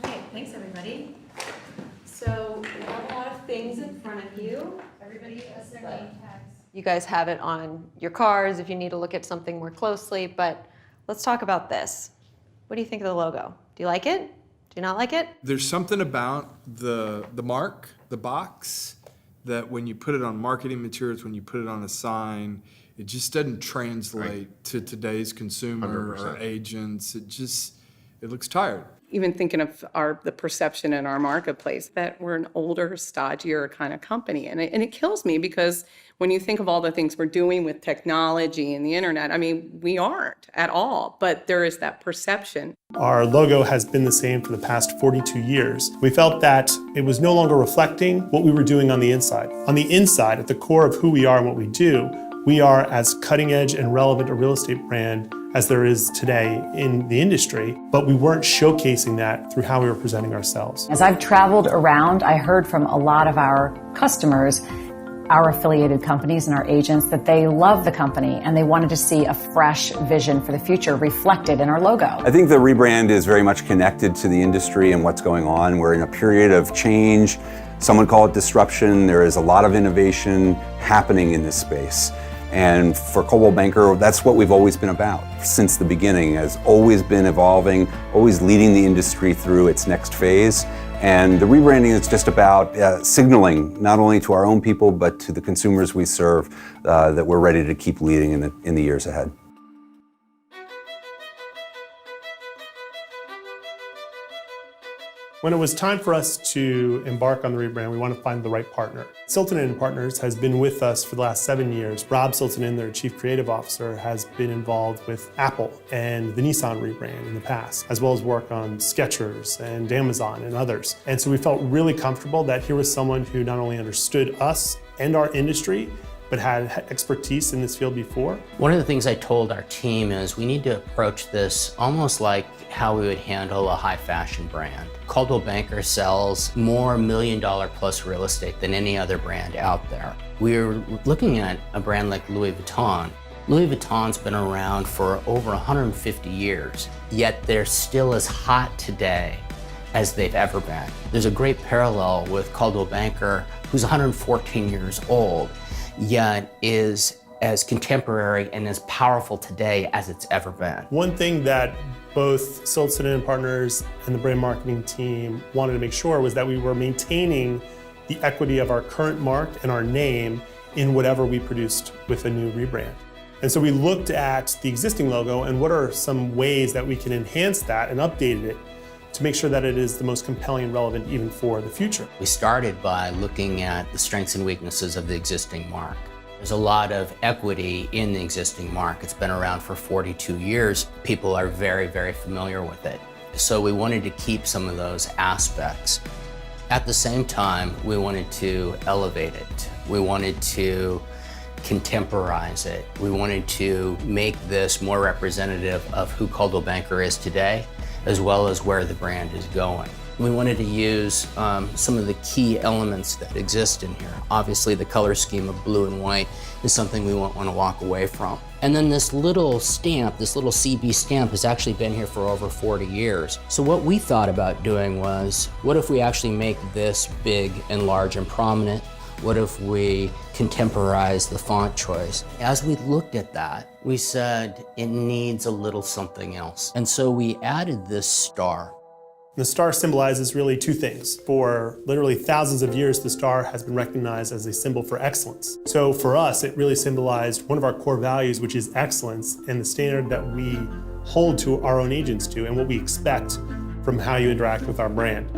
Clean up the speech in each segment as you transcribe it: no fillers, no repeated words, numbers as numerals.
Okay, thanks everybody. So we have a lot of things in front of you. Everybody has their name tags. You guys have it on your cars if you need to look at something more closely, but let's talk about this. What do you think of the logo? Do you like it? Do you not like it? There's something about the mark, the box, that when you put it on marketing materials, when you put it on a sign, it just doesn't translate to today's consumer 100%. or agents. It looks tired. Even thinking of the perception in our marketplace that we're an older, stodgier kind of company. And it kills me because when you think of all the things we're doing with technology and the internet, I mean, we aren't at all, but there is that perception. Our logo has been the same for the past 42 years. We felt that it was no longer reflecting what we were doing on the inside. On the inside, at the core of who we are and what we do, we are as cutting edge and relevant a real estate brand as there is today in the industry, but we weren't showcasing that through how we were presenting ourselves. As I've traveled around, I heard from a lot of our customers, our affiliated companies and our agents, that they love the company and they wanted to see a fresh vision for the future reflected in our logo. I think the rebrand is very much connected to the industry and what's going on. We're in a period of change. Some would call it disruption. There is a lot of innovation happening in this space. And for Coldwell Banker, that's what we've always been about since the beginning, has always been evolving, always leading the industry through its next phase. And the rebranding is just about signaling not only to our own people, but to the consumers we serve that we're ready to keep leading in the years ahead. When it was time for us to embark on the rebrand, we wanted to find the right partner. Siltonen & Partners has been with us for the last 7 years. Rob Siltonen, their Chief Creative Officer, has been involved with Apple and the Nissan rebrand in the past, as well as work on Skechers and Amazon and others. And so we felt really comfortable that here was someone who not only understood us and our industry, but had expertise in this field before. One of the things I told our team is we need to approach this almost like how we would handle a high fashion brand. Coldwell Banker sells more $1 million plus real estate than any other brand out there. We're looking at a brand like Louis Vuitton. Louis Vuitton's been around for over 150 years, yet they're still as hot today as they've ever been. There's a great parallel with Coldwell Banker, who's 114 years old, yet is as contemporary and as powerful today as it's ever been. One thing that both Siltonen & Partners and the brand marketing team wanted to make sure was that we were maintaining the equity of our current mark and our name in whatever we produced with a new rebrand. And so we looked at the existing logo and what are some ways that we can enhance that and update it to make sure that it is the most compelling and relevant even for the future. We started by looking at the strengths and weaknesses of the existing mark. There's a lot of equity in the existing mark. It's been around for 42 years. People are very, very familiar with it. So we wanted to keep some of those aspects. At the same time, we wanted to elevate it. We wanted to contemporize it. We wanted to make this more representative of who Coldwell Banker is today, as well as where the brand is going. We wanted to use some of the key elements that exist in here. Obviously, the color scheme of blue and white is something we won't want to walk away from. And then this little stamp, this little CB stamp, has actually been here for over 40 years. So what we thought about doing was, what if we actually make this big and large and prominent? What if we contemporize the font choice? As we looked at that, we said it needs a little something else. And so we added this star. The star symbolizes really two things. For literally thousands of years, the star has been recognized as a symbol for excellence. So for us, it really symbolized one of our core values, which is excellence, and the standard that we hold to our own agents to and what we expect from how you interact with our brand.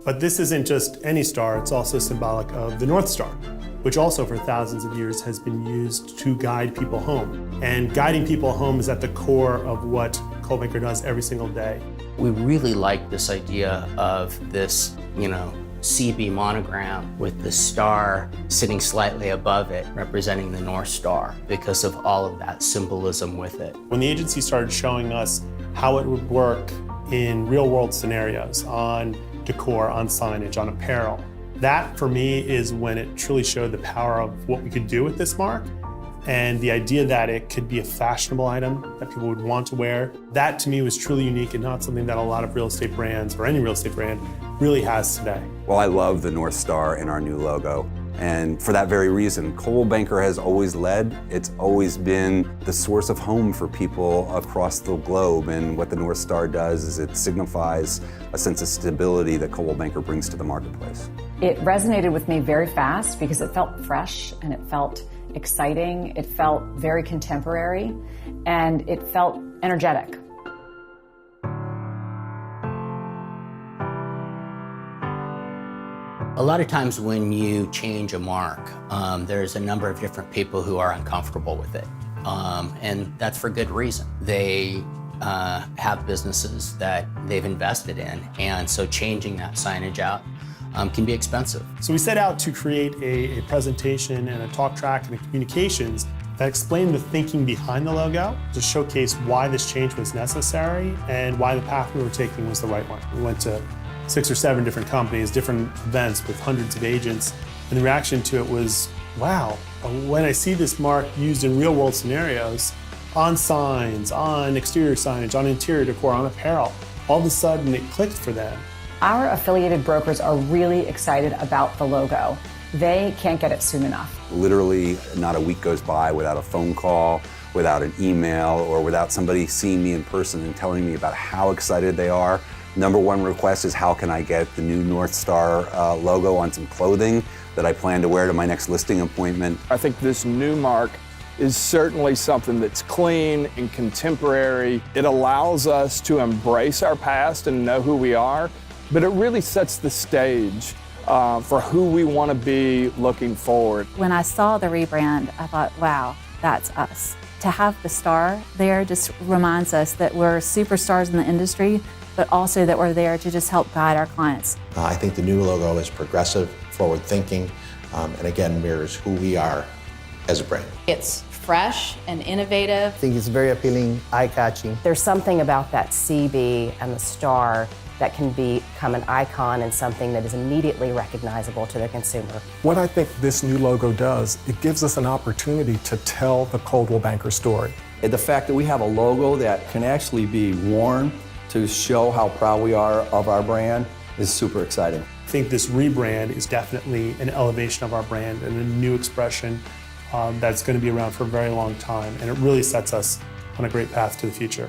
But this isn't just any star, it's also symbolic of the North Star, which also for thousands of years has been used to guide people home. And guiding people home is at the core of what Coldwell Banker does every single day. We really like this idea of this, CB monogram with the star sitting slightly above it, representing the North Star, because of all of that symbolism with it. When the agency started showing us how it would work in real world scenarios, on decor, on signage, on apparel, that for me is when it truly showed the power of what we could do with this mark And the idea that it could be a fashionable item that people would want to wear, that to me was truly unique and not something that a lot of real estate brands or any real estate brand really has today. Well, I love the North Star in our new logo. And for that very reason, Coldwell Banker has always led. It's always been the source of home for people across the globe. And what the North Star does is it signifies a sense of stability that Coldwell Banker brings to the marketplace. It resonated with me very fast because it felt fresh and it felt exciting. It felt very contemporary and it felt energetic. A lot of times when you change a mark, there's a number of different people who are uncomfortable with it. And that's for good reason. They have businesses that they've invested in, and so changing that signage out can be expensive. So we set out to create a presentation and a talk track and a communications that explained the thinking behind the logo to showcase why this change was necessary and why the path we were taking was the right one. We went to 6 or 7 different companies, different events with hundreds of agents, and the reaction to it was, wow, when I see this mark used in real world scenarios, on signs, on exterior signage, on interior decor, on apparel, all of a sudden it clicked for them. Our affiliated brokers are really excited about the logo. They can't get it soon enough. Literally, not a week goes by without a phone call, without an email, or without somebody seeing me in person and telling me about how excited they are. Number one request is how can I get the new North Star logo on some clothing that I plan to wear to my next listing appointment. I think this new mark is certainly something that's clean and contemporary. It allows us to embrace our past and know who we are, but it really sets the stage for who we want to be looking forward. When I saw the rebrand, I thought, wow, that's us. To have the star there just reminds us that we're superstars in the industry, but also that we're there to just help guide our clients. I think the new logo is progressive, forward-thinking, and again mirrors who we are as a brand. It's fresh and innovative. I think it's very appealing, eye-catching. There's something about that CB and the star that can become an icon and something that is immediately recognizable to the consumer. What I think this new logo does, it gives us an opportunity to tell the Coldwell Banker story. And the fact that we have a logo that can actually be worn to show how proud we are of our brand is super exciting. I think this rebrand is definitely an elevation of our brand and a new expression that's going to be around for a very long time, and it really sets us on a great path to the future.